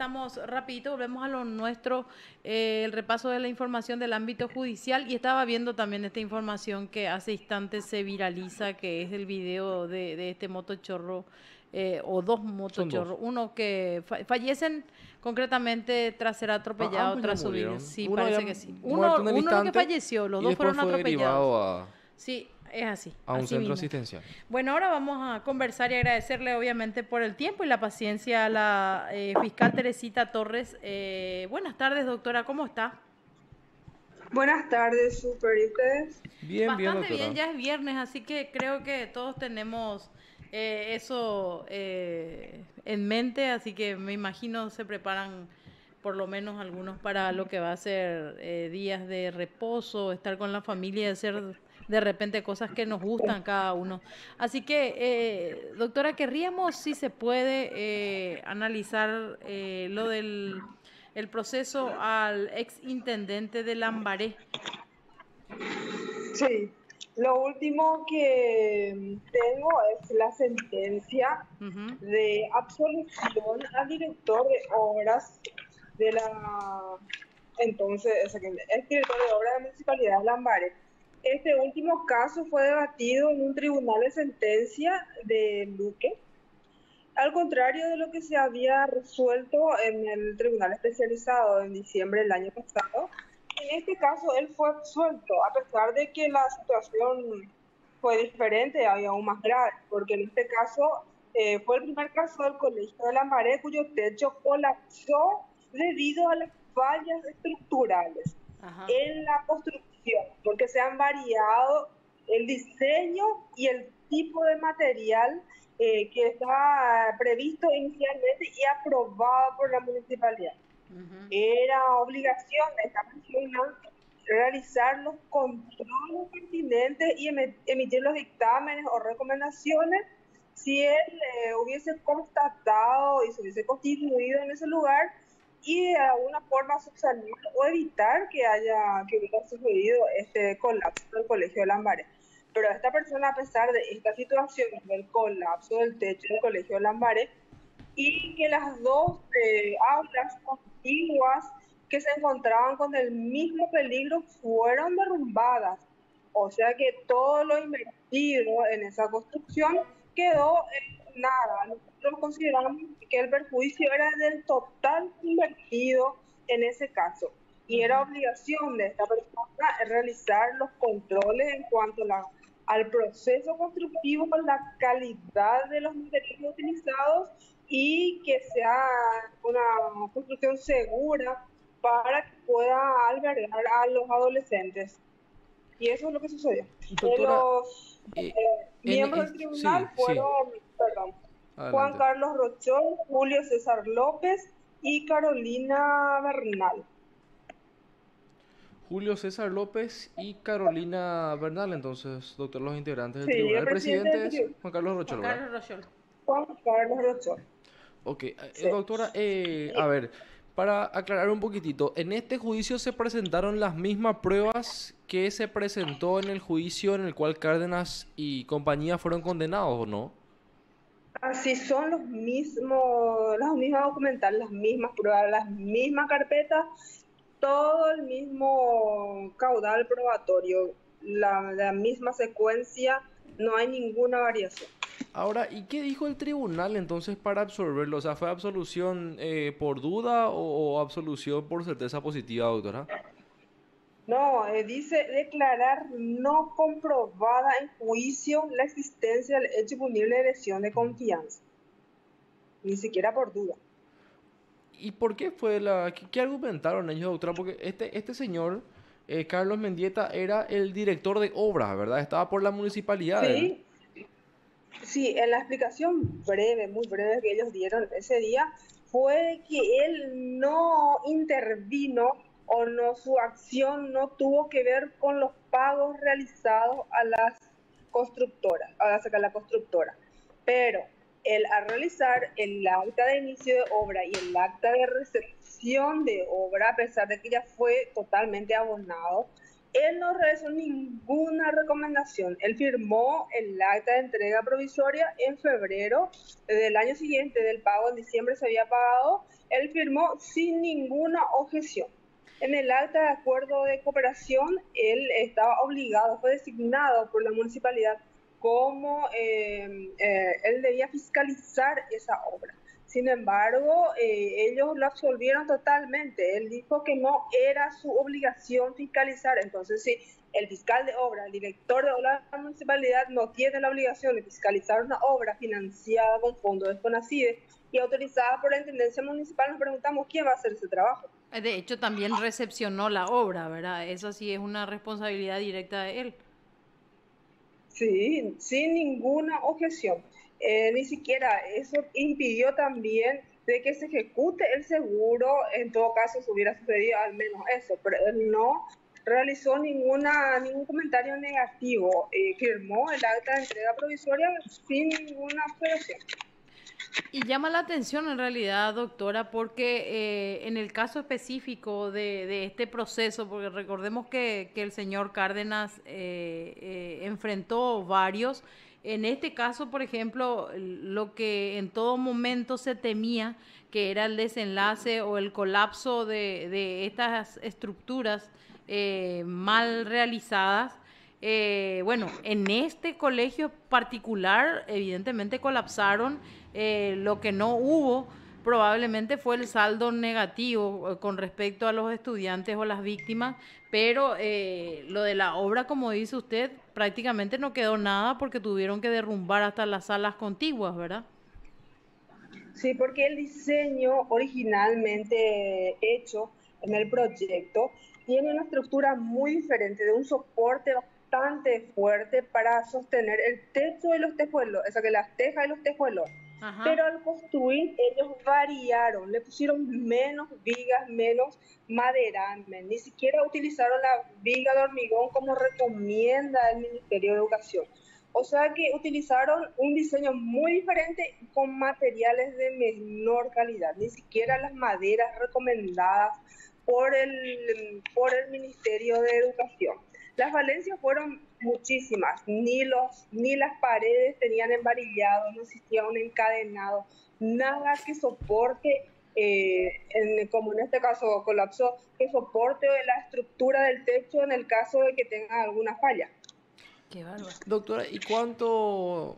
estamos rapidito, volvemos a lo nuestro, el repaso de la información del ámbito judicial y estaba viendo también esta información que hace instantes se viraliza, que es el video de este motochorro o dos Son dos. motochorros, uno que fallecen concretamente tras ser atropellado Ambos ya tras subir, murieron. sí, Uno ya parece que sí. muerto en el Uno lo que instante falleció, los y dos después fueron fue atropellados. derivado Sí, es así, a un así centro mismo. asistencial. Bueno, ahora vamos a conversar y agradecerle obviamente por el tiempo y la paciencia a la fiscal Teresita Torres. Buenas tardes, doctora, ¿cómo está? Buenas tardes, súper. ¿Y ustedes? Bien, bien, Bastante bien, doctora. ya es viernes, así que creo que todos tenemos eso en mente, así que me imagino se preparan por lo menos algunos para lo que va a ser días de reposo, estar con la familia y hacer de repente cosas que nos gustan cada uno. Así que, doctora, querríamos, si se puede, analizar lo del el proceso al ex intendente de Lambaré. Sí. Lo último que tengo es la sentencia Ujú. de absolución al director de obras de la entonces, o sea, que es director de obras de la Municipalidad de Lambaré. Este último caso fue debatido en un tribunal de sentencia de Luque, al contrario de lo que se había resuelto en el tribunal especializado en diciembre del año pasado. En este caso, él fue absuelto, a pesar de que la situación fue diferente, había aún más grave, porque en este caso fue el primer caso del Colegio de Lambaré cuyo techo colapsó debido a las fallas estructurales Ajá. en la construcción, porque se han variado el diseño y el tipo de material que estaba previsto inicialmente y aprobado por la municipalidad. Ujú. Era obligación de esta persona realizar los controles pertinentes y emitir los dictámenes o recomendaciones si él hubiese constatado y se hubiese constituido en ese lugar y de alguna forma subsanar o evitar que hubiera sucedido este colapso del Colegio de Lambaré. Pero esta persona, a pesar de esta situación del colapso del techo del Colegio de Lambaré, y que las dos aulas contiguas que se encontraban con el mismo peligro fueron derrumbadas. O sea que todo lo invertido en esa construcción quedó en nada. Nosotros consideramos que el perjuicio era del total invertido en ese caso. Y era Ujú. obligación de esta persona realizar los controles en cuanto al proceso constructivo, la calidad de los materiales utilizados y que sea una construcción segura para que pueda albergar a los adolescentes. Y eso es lo que sucedió. Doctora, Los miembros del sí, tribunal sí, fueron, perdón, Juan adelante. Carlos Rochón, Julio César López y Carolina Bernal. Julio César López y Carolina Bernal, entonces, doctor, los integrantes del Sí, tribunal. el El presidente del presidente es tribunal, Juan Carlos Juan Rochol, ¿verdad? Carlos Rochol. Juan Carlos Rochón. Ok, Sí. doctora, a ver, para aclarar un poquitito, en este juicio se presentaron las mismas pruebas que se presentó en el juicio en el cual Cárdenas y compañía fueron condenados, ¿o no? Así son los mismos documentales, las mismas pruebas, las mismas carpetas, todo el mismo caudal probatorio, la misma secuencia, no hay ninguna variación. Ahora, ¿y qué dijo el tribunal entonces para absolverlo? O sea, ¿fue absolución por duda o absolución por certeza positiva, doctora? No, dice declarar no comprobada en juicio la existencia del hecho punible de lesión de confianza, ni siquiera por duda. ¿Y por qué fue qué argumentaron ellos, doctora? Porque este señor, Carlos Mendieta, era el director de obras, ¿verdad? Estaba por la municipalidad él. Sí, sí, en la explicación breve, muy breve que ellos dieron ese día, fue que él no intervino o no, su acción no tuvo que ver con los pagos realizados a las constructoras, a la constructora. Pero él al realizar el acta de inicio de obra y el acta de recepción de obra, a pesar de que ya fue totalmente abonado, Él no realizó ninguna recomendación. Él firmó el acta de entrega provisoria en febrero del año siguiente del pago, en diciembre se había pagado. Él firmó sin ninguna objeción. En el acta de acuerdo de cooperación, él estaba obligado, fue designado por la municipalidad como él debía fiscalizar esa obra. Sin embargo, ellos lo absolvieron totalmente. Él dijo que no era su obligación fiscalizar. Entonces, si el fiscal de obra, el director de obra de la municipalidad no tiene la obligación de fiscalizar una obra financiada con fondos de FONACIDE y autorizada por la Intendencia Municipal, nos preguntamos quién va a hacer ese trabajo. De hecho, también recepcionó la obra, ¿verdad? Eso sí es una responsabilidad directa de él. Sí, sin ninguna objeción. Ni siquiera eso impidió también de que se ejecute el seguro. En todo caso, se hubiera sucedido al menos eso, pero él no realizó ningún comentario negativo. Firmó el acta de entrega provisoria sin ninguna objeción. Y llama la atención en realidad, doctora, porque en el caso específico de este proceso, porque recordemos que el señor Cárdenas enfrentó varios, en este caso, por ejemplo, lo que en todo momento se temía, que era el desenlace o el colapso de estas estructuras mal realizadas. Bueno, en este colegio particular, evidentemente colapsaron. Lo que no hubo probablemente fue el saldo negativo con respecto a los estudiantes o las víctimas, pero lo de la obra, como dice usted, prácticamente no quedó nada porque tuvieron que derrumbar hasta las salas contiguas, ¿verdad? Sí, porque el diseño originalmente hecho en el proyecto tiene una estructura muy diferente, de un soporte bastante fuerte para sostener el techo de los tejuelos, o sea, que las tejas de los tejuelos. Ajá. Pero al construir ellos variaron, le pusieron menos vigas, menos maderamen, ni siquiera utilizaron la viga de hormigón como recomienda el Ministerio de Educación. O sea que utilizaron un diseño muy diferente con materiales de menor calidad, ni siquiera las maderas recomendadas por el Ministerio de Educación. Las falencias fueron muchísimas, ni las paredes tenían embarillado, no existía un encadenado, nada que soporte, como en este caso colapsó, que soporte la estructura del techo en el caso de que tenga alguna falla. Qué bárbaro. Doctora, ¿y cuánto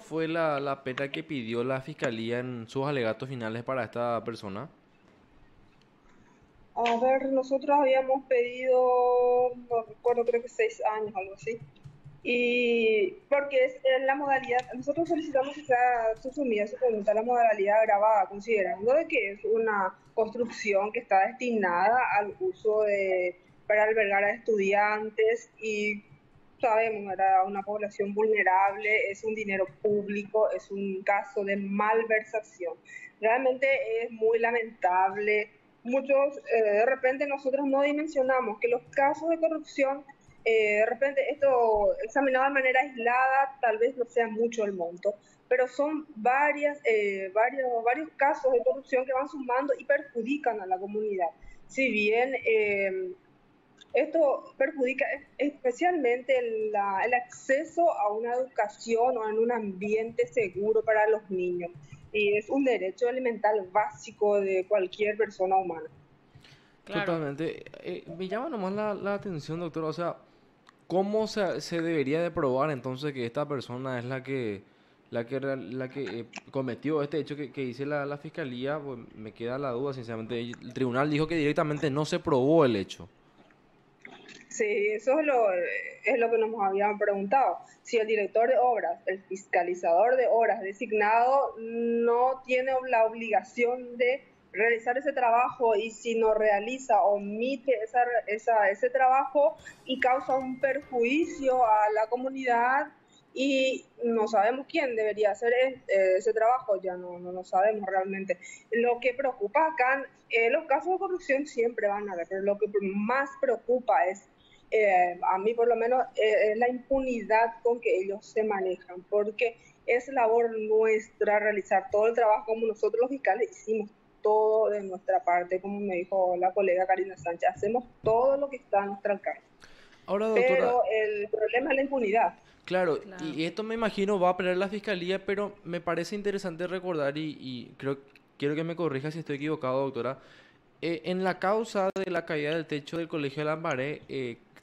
fue la pena que pidió la fiscalía en sus alegatos finales para esta persona? A ver, nosotros habíamos pedido, no recuerdo, creo que 6 años, algo así. Y porque es la modalidad, nosotros solicitamos que sea susumida, se pregunta la modalidad grabada, considerando de que es una construcción que está destinada al uso para albergar a estudiantes y sabemos, era una población vulnerable, es un dinero público, es un caso de malversación. Realmente es muy lamentable. Muchos, de repente nosotros no dimensionamos que los casos de corrupción, de repente esto examinado de manera aislada, tal vez no sea mucho el monto, pero son varios casos de corrupción que van sumando y perjudican a la comunidad. Si bien esto perjudica especialmente el acceso a una educación o en un ambiente seguro para los niños. Y es un derecho elemental básico de cualquier persona humana. Claro. Totalmente. Me llama nomás la atención, doctora. O sea, ¿cómo se debería de probar entonces que esta persona es la que cometió este hecho que dice la fiscalía? Pues me queda la duda, sinceramente. El tribunal dijo que directamente no se probó el hecho. Sí, eso es lo que nos habían preguntado. Si el director de obras, el fiscalizador de obras designado, no tiene la obligación de realizar ese trabajo y si no realiza, omite ese trabajo y causa un perjuicio a la comunidad y no sabemos quién debería hacer ese trabajo, ya no lo sabemos realmente. Lo que preocupa acá, los casos de corrupción siempre van a haber, pero lo que más preocupa es a mí por lo menos, la impunidad con que ellos se manejan, porque es labor nuestra realizar todo el trabajo como nosotros los fiscales hicimos todo de nuestra parte, como me dijo la colega Karina Sánchez, hacemos todo lo que está a nuestra alcance. Ahora, doctora, pero el problema es la impunidad. claro, Claro. y esto me imagino va a pelear la fiscalía, pero me parece interesante recordar y quiero que me corrija si estoy equivocado, doctora. En la causa de la caída del techo del Colegio de Lambaré,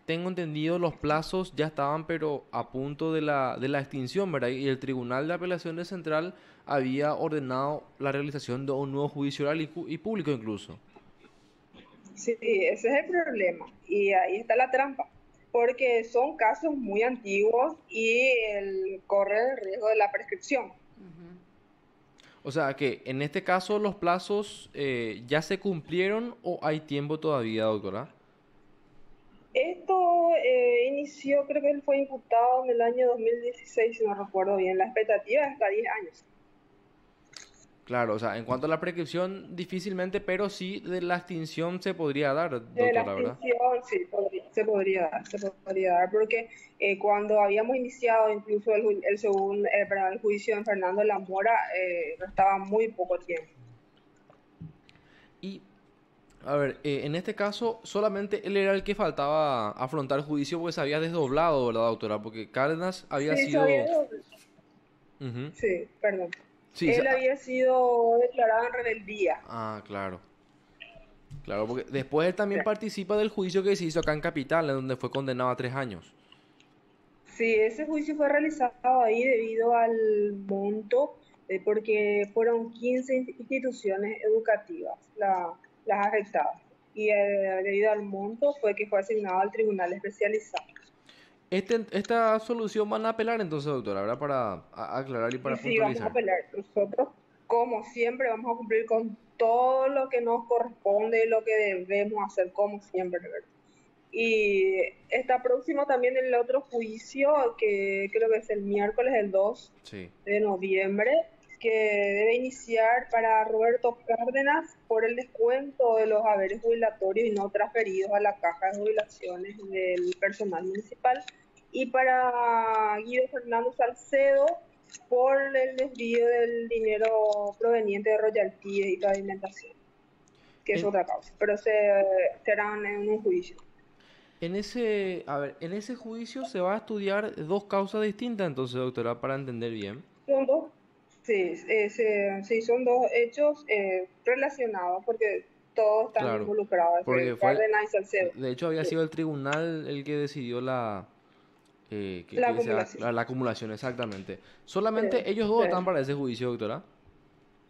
tengo entendido los plazos ya estaban pero a punto de la extinción, ¿verdad? Y el Tribunal de Apelaciones Central había ordenado la realización de un nuevo juicio oral y público incluso. Sí, ese es el problema. Y ahí está la trampa, porque son casos muy antiguos y corre el riesgo de la prescripción. Ujú. O sea que en este caso los plazos ya se cumplieron o hay tiempo todavía, doctora. Esto inició, creo que él fue imputado en el año 2016, si no recuerdo bien. La expectativa es hasta 10 años. Claro, o sea, en cuanto a la prescripción, difícilmente, pero sí de la extinción se podría dar, De la doctora, ¿verdad? extinción, sí, se podría dar, porque cuando habíamos iniciado incluso perdón, el juicio en Fernando La Mora, restaba muy poco tiempo. Y, a ver, en este caso, solamente él era el que faltaba afrontar el juicio porque se había desdoblado, ¿verdad, doctora? Porque Cárdenas había Sí, sido... Ujú. sí, perdón. Sí, Él había sido declarado en rebeldía. ah, claro. Claro, porque después él Sí. también participa del juicio que se hizo acá en Capital, en donde fue condenado a 3 años. Sí, ese juicio fue realizado ahí debido al monto, porque fueron 15 instituciones educativas las afectadas. Y debido al monto fue que fue asignado al tribunal especializado. Esta solución van a apelar entonces, doctora, ¿verdad? Para aclarar y Y para sí, vamos a puntualizar. pelear. Nosotros, como siempre, vamos a cumplir con todo lo que nos corresponde y lo que debemos hacer, como siempre, ¿verdad? Y está próximo también el otro juicio, que creo que es el miércoles, el 2 Sí. de noviembre, que debe iniciar para Roberto Cárdenas por el descuento de los haberes jubilatorios y no transferidos a la caja de jubilaciones del personal municipal, y para Guido Fernando Salcedo por el desvío del dinero proveniente de royalties y pavimentación, que es En, otra causa, pero serán en un juicio. a ver, en ese juicio se va a estudiar dos causas distintas, entonces, doctora, para entender bien. Son dos, sí, sí, son dos hechos relacionados porque todos están Claro, involucrados, porque Cárdenas y Salcedo. de hecho había Sí, sido el tribunal el que decidió la que sea acumulación. la acumulación, exactamente. Sí, Solamente ellos dos sí. están para ese juicio, doctora.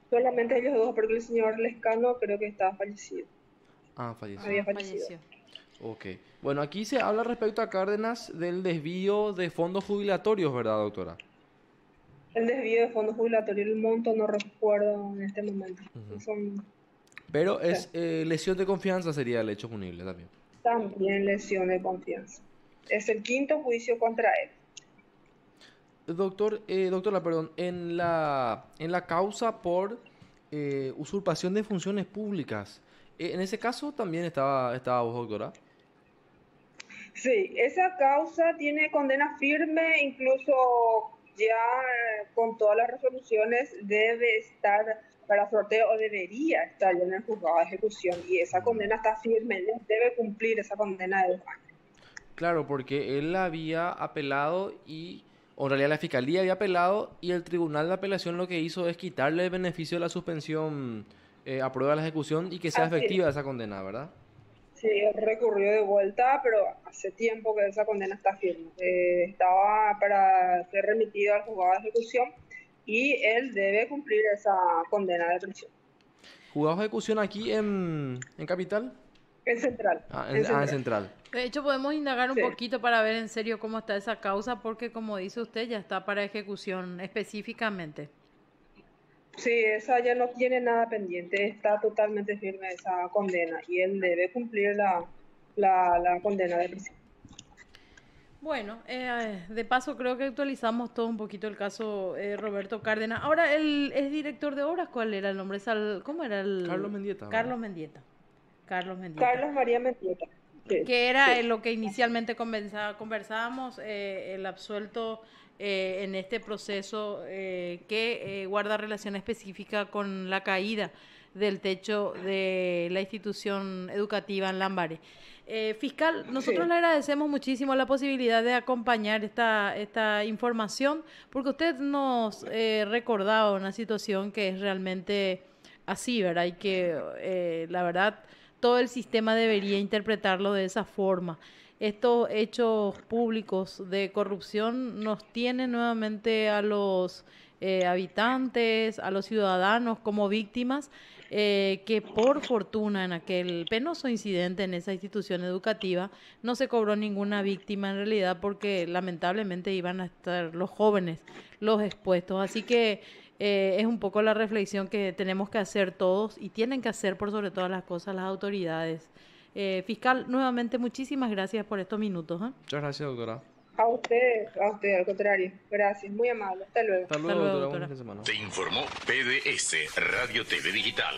Solamente ellos dos, porque el señor Lescano creo que estaba fallecido, Ah, falleció. había Ah, fallecido. falleció. Ok. Bueno, aquí se habla respecto a Cárdenas del desvío de fondos jubilatorios, ¿verdad, doctora? El desvío de fondos jubilatorios, el monto no recuerdo en este momento. Son, Pero sí, es lesión de confianza sería el hecho punible también. también lesión de confianza. Es el quinto juicio contra él. Doctora, perdón, en la causa por usurpación de funciones públicas, en ese caso también estaba vos, doctora. Sí, esa causa tiene condena firme, incluso ya con todas las resoluciones debe estar para sorteo o debería estar ya en el juzgado de ejecución, y esa condena está firme, él debe cumplir esa condena de 2 años. Claro, porque él había apelado o en realidad la fiscalía había apelado y el tribunal de apelación lo que hizo es quitarle el beneficio de la suspensión a prueba de la ejecución y que sea Así es. efectiva esa condena, ¿verdad? Sí, él recurrió de vuelta, pero hace tiempo que esa condena está firme. Estaba para ser remitido al juzgado de ejecución y él debe cumplir esa condena de prisión. Juzgado de ejecución aquí en Capital. En central, en En central. Central. De hecho, podemos indagar un Sí. poquito para ver en serio cómo está esa causa, porque como dice usted, ya está para ejecución específicamente. Sí, esa ya no tiene nada pendiente, está totalmente firme esa condena y él debe cumplir la condena de prisión. Bueno, de paso creo que actualizamos todo un poquito el caso Roberto Cárdenas. Ahora, él es director de obras, ¿cuál era el nombre? ¿Cómo era Carlos el...? Mendieta, ¿verdad? Carlos Mendieta. Carlos Mendieta. Carlos María Mendieta. Sí, Que era sí. lo que inicialmente conversábamos, el absuelto en este proceso que guarda relación específica con la caída del techo de la institución educativa en Lambaré. Fiscal, nosotros le agradecemos muchísimo la posibilidad de acompañar esta información, porque usted nos recordaba una situación que es realmente así, ¿verdad? Y que la verdad todo el sistema debería interpretarlo de esa forma. Estos hechos públicos de corrupción nos tienen nuevamente a los habitantes, a los ciudadanos como víctimas, que por fortuna en aquel penoso incidente en esa institución educativa no se cobró ninguna víctima en realidad, porque lamentablemente iban a estar los jóvenes los expuestos. Así que es un poco la reflexión que tenemos que hacer todos y tienen que hacer por sobre todas las cosas las autoridades. Fiscal, nuevamente muchísimas gracias por estos minutos. Muchas gracias, doctora. A usted, al contrario. Gracias, muy amable. Hasta luego. Hasta luego, doctora. Buen fin de semana. Te informó PDS Radio TV Digital.